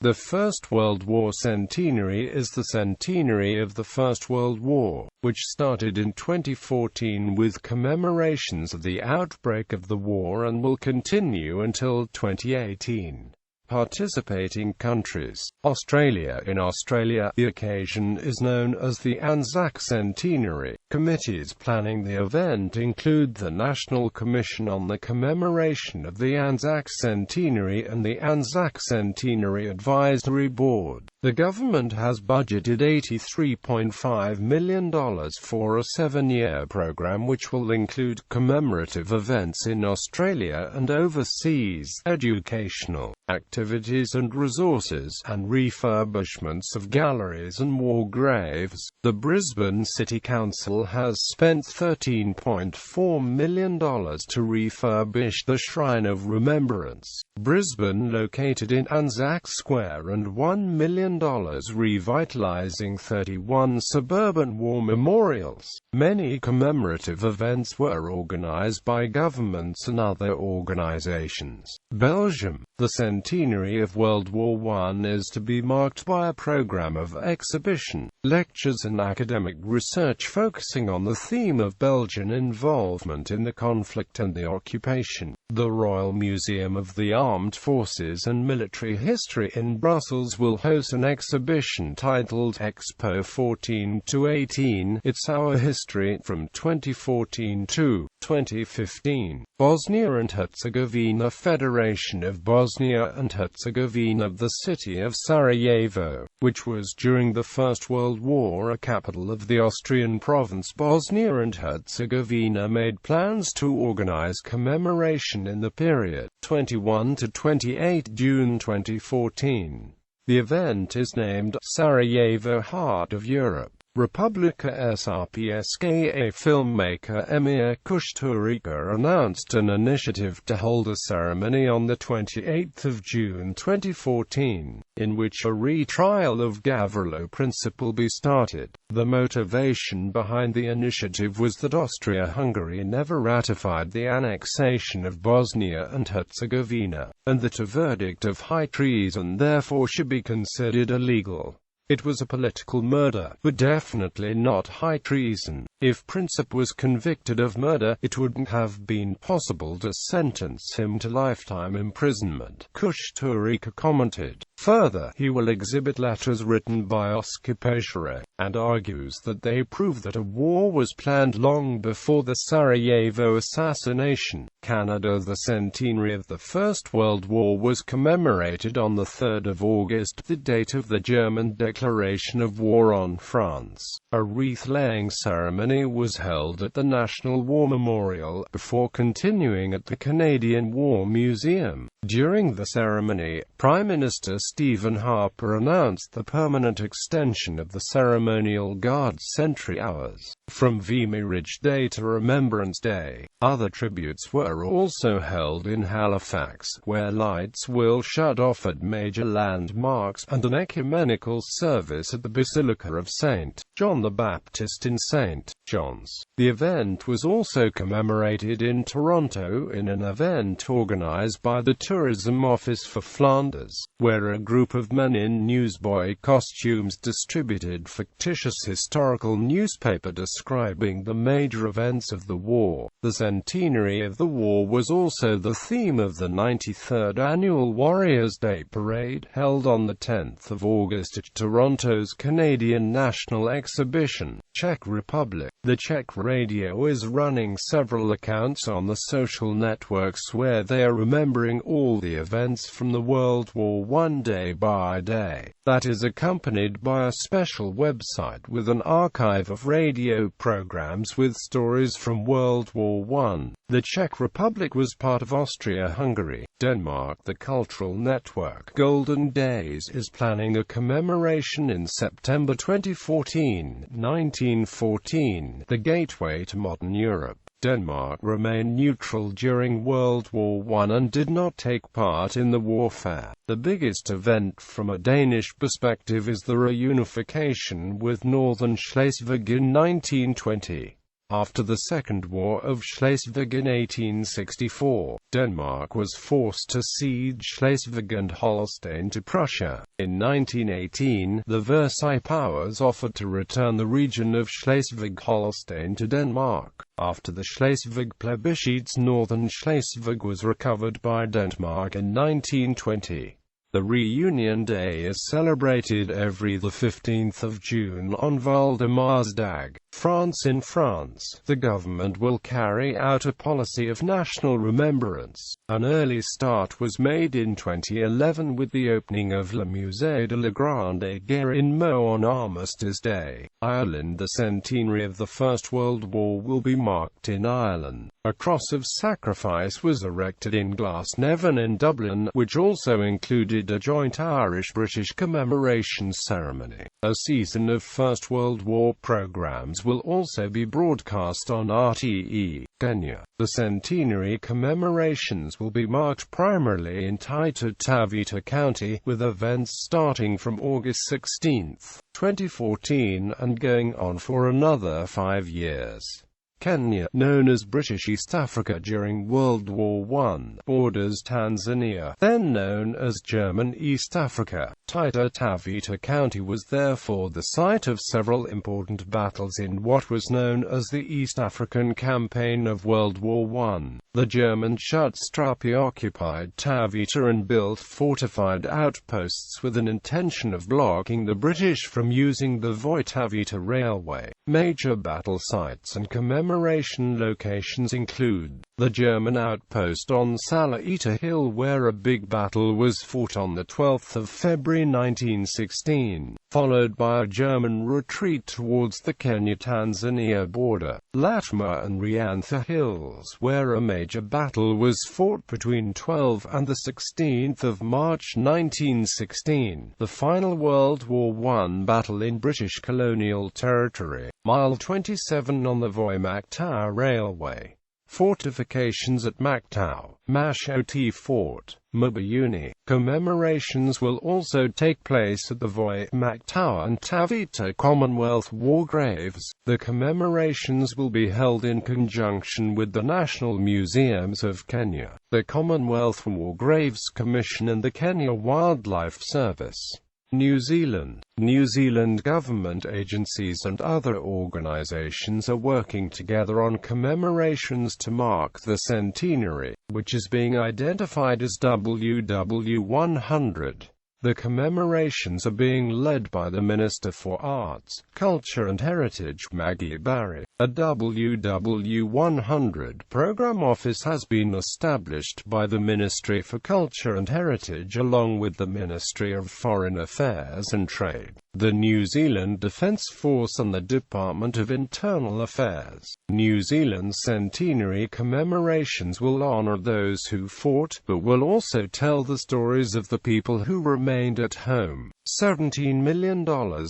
The First World War Centenary is the centenary of the First World War, which started in 2014 with commemorations of the outbreak of the war and will continue until 2018. Participating countries. Australia. In Australia, the occasion is known as the Anzac Centenary. Committees planning the event include the National Commission on the Commemoration of the Anzac Centenary and the Anzac Centenary Advisory Board. The government has budgeted $83.5 million for a 7-year program which will include commemorative events in Australia and overseas, educational activities and resources, and refurbishments of galleries and war graves. The Brisbane City Council has spent $13.4 million to refurbish the Shrine of Remembrance, Brisbane, located in Anzac Square, and $1 million revitalising 31 suburban war memorials. Many commemorative events were organised by governments and other organisations. Belgium. The centenary of World War I is to be marked by a programme of exhibition, lectures and academic research focusing on the theme of Belgian involvement in the conflict and the occupation. The Royal Museum of the Armed Forces and Military History in Brussels will host an exhibition titled Expo 14-18, It's Our History, from 2014 to 2015. Bosnia and Herzegovina. Federation of Bosnia and Herzegovina. The city of Sarajevo, which was during the First World War a capital of the Austrian province Bosnia and Herzegovina, made plans to organize commemoration in the period 21 to 28 June 2014. The event is named Sarajevo Heart of Europe. Republika Srpska. Filmmaker Emir Kusturica announced an initiative to hold a ceremony on 28 June 2014, in which a retrial of Gavrilo Princip will be started. The motivation behind the initiative was that Austria-Hungary never ratified the annexation of Bosnia and Herzegovina, and that a verdict of high treason therefore should be considered illegal. It was a political murder, but definitely not high treason. If Princip was convicted of murder, it wouldn't have been possible to sentence him to lifetime imprisonment, Kusturica commented. Further, he will exhibit letters written by Oscar Peschere, and argues that they prove that a war was planned long before the Sarajevo assassination. Canada. The centenary of the First World War was commemorated on 3 August, the date of the German declaration of war on France. A wreath-laying ceremony was held at the National War Memorial, before continuing at the Canadian War Museum. During the ceremony, Prime Minister Stephen Harper announced the permanent extension of the ceremonial Guard sentry hours, from Vimy Ridge Day to Remembrance Day. Other tributes were also held in Halifax, where lights will shut off at major landmarks, and an ecumenical service at the Basilica of St. John the Baptist in St. John's. The event was also commemorated in Toronto in an event organised by the Tourism Office for Flanders, where a group of men in newsboy costumes distributed fictitious historical newspaper describing the major events of the war. The centenary of the war was also the theme of the 93rd Annual Warriors' Day Parade, held on 10 August at Toronto's Canadian National Exhibition, Czech Republic. The Czech radio is running several accounts on the social networks where they are remembering all the events from the World War I day by day. That is accompanied by a special website with an archive of radio programs with stories from World War I. The Czech Republic was part of Austria-Hungary. Denmark. The cultural network Golden Days is planning a commemoration in September 2014, 1914, the gateway to modern Europe. Denmark remained neutral during World War I and did not take part in the warfare. The biggest event from a Danish perspective is the reunification with northern Schleswig in 1920. After the Second War of Schleswig in 1864, Denmark was forced to cede Schleswig and Holstein to Prussia. In 1918, the Versailles powers offered to return the region of Schleswig-Holstein to Denmark. After the Schleswig plebiscites, northern Schleswig was recovered by Denmark in 1920. The reunion day is celebrated every 15th of June on Valdemarsdag, France. In France, the government will carry out a policy of national remembrance. An early start was made in 2011 with the opening of Le Musée de la Grande Guerre in Meaux on Armistice Day, Ireland. The centenary of the First World War will be marked in Ireland. A cross of sacrifice was erected in Glasnevin in Dublin, which also included a joint Irish-British commemoration ceremony. A season of First World War programs will also be broadcast on RTE, Kenya. The centenary commemorations will be marked primarily in Taita Taveta County, with events starting from August 16, 2014 and going on for another 5 years. Kenya, known as British East Africa during World War I, borders Tanzania, then known as German East Africa. Taita Taveta County was therefore the site of several important battles in what was known as the East African Campaign of World War I. The German Schutztruppe occupied Taveta and built fortified outposts with an intention of blocking the British from using the Voi-Taveta Railway. Major battle sites and commemoration locations include the German outpost on Salaita Hill, where a big battle was fought on 12 February 1916, followed by a German retreat towards the Kenya-Tanzania border. Latma and Riantha Hills, where a major battle was fought between 12 and 16 March 1916, the final World War I battle in British colonial territory. Mile 27 on the Voi-Mactau Railway. Fortifications at Mactau, Mashoti Fort, Mbayuni. Commemorations will also take place at the Voi-Mactau and Taveta Commonwealth War Graves. The commemorations will be held in conjunction with the National Museums of Kenya, the Commonwealth War Graves Commission and the Kenya Wildlife Service. New Zealand. New Zealand government agencies and other organizations are working together on commemorations to mark the centenary, which is being identified as WW100. The commemorations are being led by the Minister for Arts, Culture and Heritage, Maggie Barry. A WW100 program office has been established by the Ministry for Culture and Heritage along with the Ministry of Foreign Affairs and Trade, the New Zealand Defence Force and the Department of Internal Affairs. New Zealand's centenary commemorations will honour those who fought, but will also tell the stories of the people who remained at home. $17 million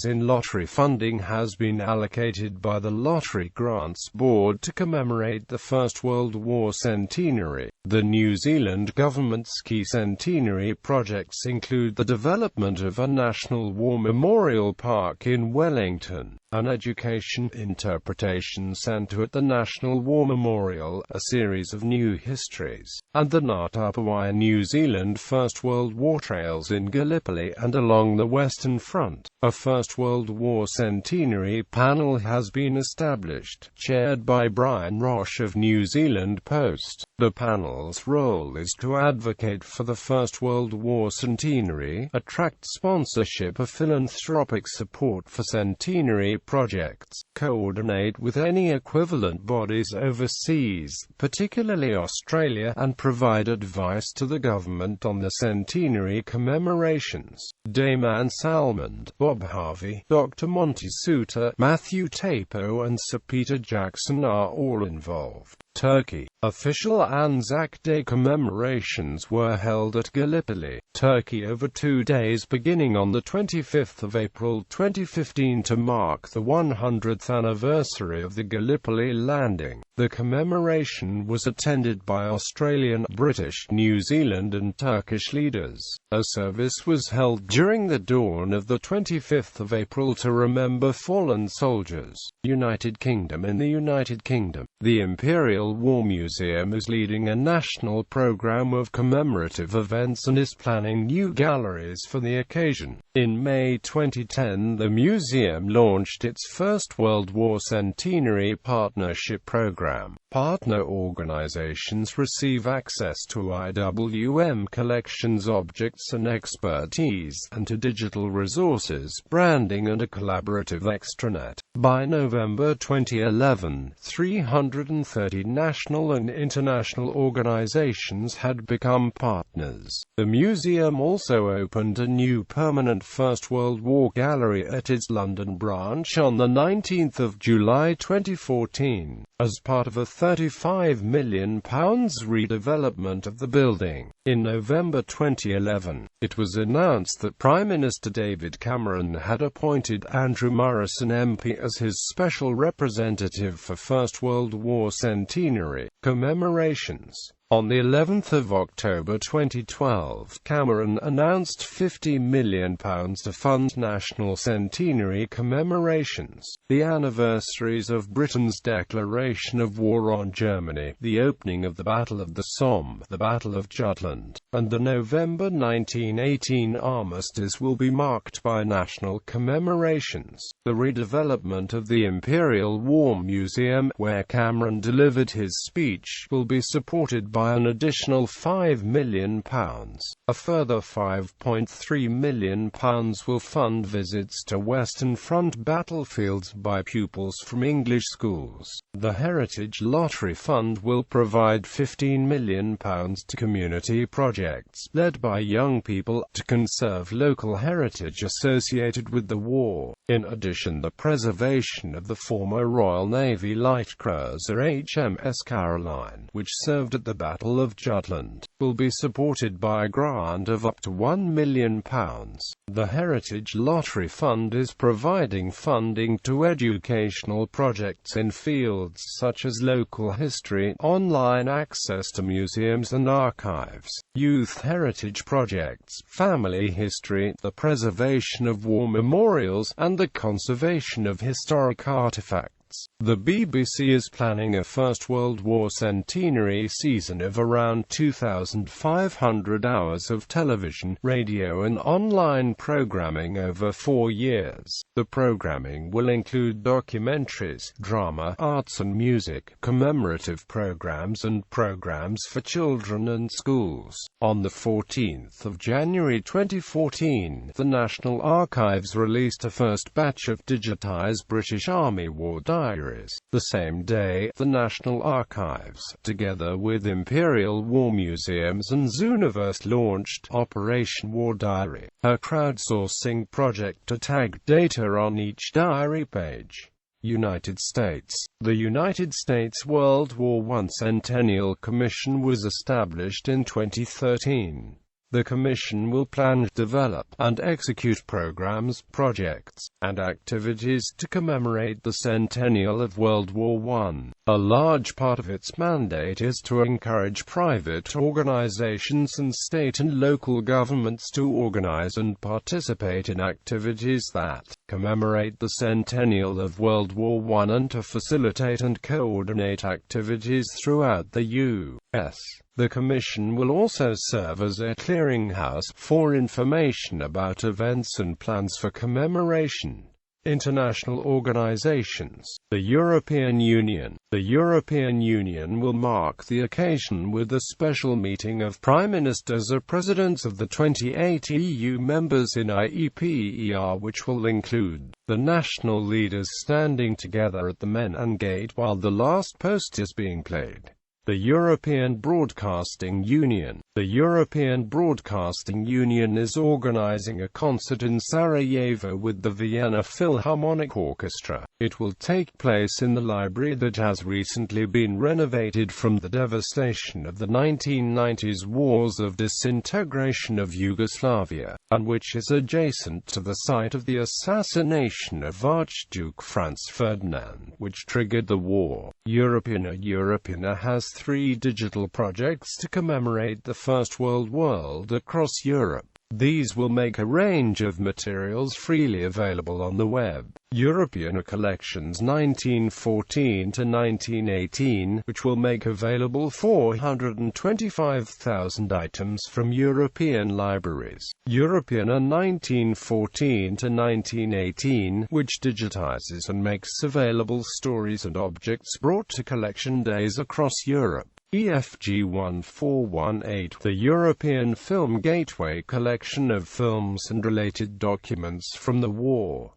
in lottery funding has been allocated by the Lottery Grants Board to commemorate the First World War centenary. The New Zealand government's key centenary projects include the development of a National War Memorial Park in Wellington, an education interpretation centre at the National War Memorial, a series of new histories, and the Ngātapawaia New Zealand First World War trails in Gallipoli and along the Western Front. A First World War centenary panel has been established, chaired by Brian Roche of New Zealand Post. The panel's role is to advocate for the First World War centenary, attract sponsorship of philanthropic support for centenary projects, coordinate with any equivalent bodies overseas, particularly Australia, and provide advice to the government on the centenary commemorations. Dayman Salmond, Bob Harvey, Dr. Monty Suter, Matthew Tapo and Sir Peter Jackson are all involved. Turkey. Official Anzac Day commemorations were held at Gallipoli, Turkey over 2 days beginning on the 25th of April April 2015 to mark the 100th anniversary of the Gallipoli landing. The commemoration was attended by Australian, British, New Zealand and Turkish leaders. A service was held during the dawn of the 25th of April to remember fallen soldiers. United Kingdom. In the United Kingdom, the Imperial War Museum is leading a national program of commemorative events and is planning new galleries for the occasion. In May 2010, the museum launched its First World War Centenary Partnership Program. Partner organizations receive access to IWM collections, objects and expertise, and to digital resources, branding and a collaborative extranet. By November 2011, 330 national and international organizations had become partners. The museum also opened a new permanent First World War gallery at its London branch on the 19th of July 2014, as part of a £35 million redevelopment of the building. In November 2011, it was announced that Prime Minister David Cameron had appointed Andrew Morrison MP as his special representative for First World War Centenary commemorations. On the 11th of October 2012, Cameron announced £50 million to fund national centenary commemorations, the anniversaries of Britain's declaration of war on Germany, the opening of the Battle of the Somme, the Battle of Jutland, and the November 1918 armistice will be marked by national commemorations. The redevelopment of the Imperial War Museum, where Cameron delivered his speech, will be supported by an additional £5 million. A further £5.3 million will fund visits to Western Front battlefields by pupils from English schools. The Heritage Lottery Fund will provide £15 million to community projects led by young people to conserve local heritage associated with the war. In addition, the preservation of the former Royal Navy light cruiser HMS Caroline, which served at the Battle of Jutland, will be supported by a grant of up to £1 million. The Heritage Lottery Fund is providing funding to educational projects in fields such as local history, online access to museums and archives, youth heritage projects, family history, the preservation of war memorials, and the conservation of historic artifacts. The BBC is planning a First World War centenary season of around 2,500 hours of television, radio and online programming over 4 years. The programming will include documentaries, drama, arts and music, commemorative programs and programs for children and schools. On the 14th of January 2014, the National Archives released a first batch of digitized British Army war diaries. The same day, the National Archives, together with Imperial War Museums and Zooniverse, launched Operation War Diary, a crowdsourcing project to tag data on each diary page. United States. The United States World War I Centennial Commission was established in 2013. The Commission will plan, develop, and execute programs, projects, and activities to commemorate the centennial of World War I. A large part of its mandate is to encourage private organizations and state and local governments to organize and participate in activities that commemorate the centennial of World War I and to facilitate and coordinate activities throughout the U.S. The Commission will also serve as a clearinghouse for information about events and plans for commemoration. International organizations. The European Union. The European Union will mark the occasion with a special meeting of Prime Ministers or Presidents of the 28 EU members in IEPER, which will include the national leaders standing together at the Menin Gate while the last post is being played. The European Broadcasting Union. The European Broadcasting Union is organizing a concert in Sarajevo with the Vienna Philharmonic Orchestra. It will take place in the library that has recently been renovated from the devastation of the 1990s wars of disintegration of Yugoslavia, and which is adjacent to the site of the assassination of Archduke Franz Ferdinand, which triggered the war. Europeana has 3 digital projects to commemorate the First World War across Europe. These will make a range of materials freely available on the web. Europeana Collections 1914 to 1918, which will make available 425,000 items from European libraries. Europeana 1914 to 1918, which digitizes and makes available stories and objects brought to collection days across Europe. EFG 1418, the European Film Gateway collection of films and related documents from the war.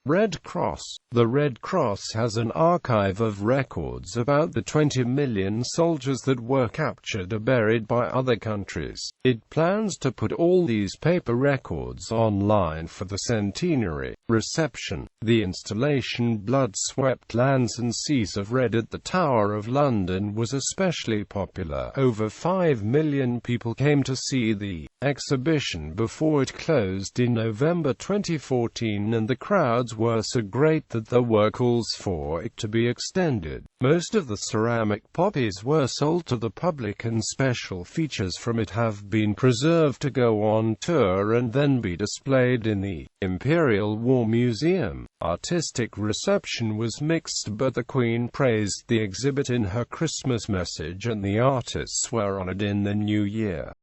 Red Cross. The Red Cross has an archive of records about the 20 million soldiers that were captured or buried by other countries. It plans to put all these paper records online for the centenary reception. The installation Blood-Swept Lands and Seas of Red at the Tower of London was especially popular. Over 5 million people came to see the exhibition before it closed in November 2014, and the crowds were so great that there were calls for it to be extended. Most of the ceramic copies were sold to the public, and special features from it have been preserved to go on tour and then be displayed in the Imperial War Museum. Artistic reception was mixed, but the Queen praised the exhibit in her Christmas message, and the artists were honored in the new year.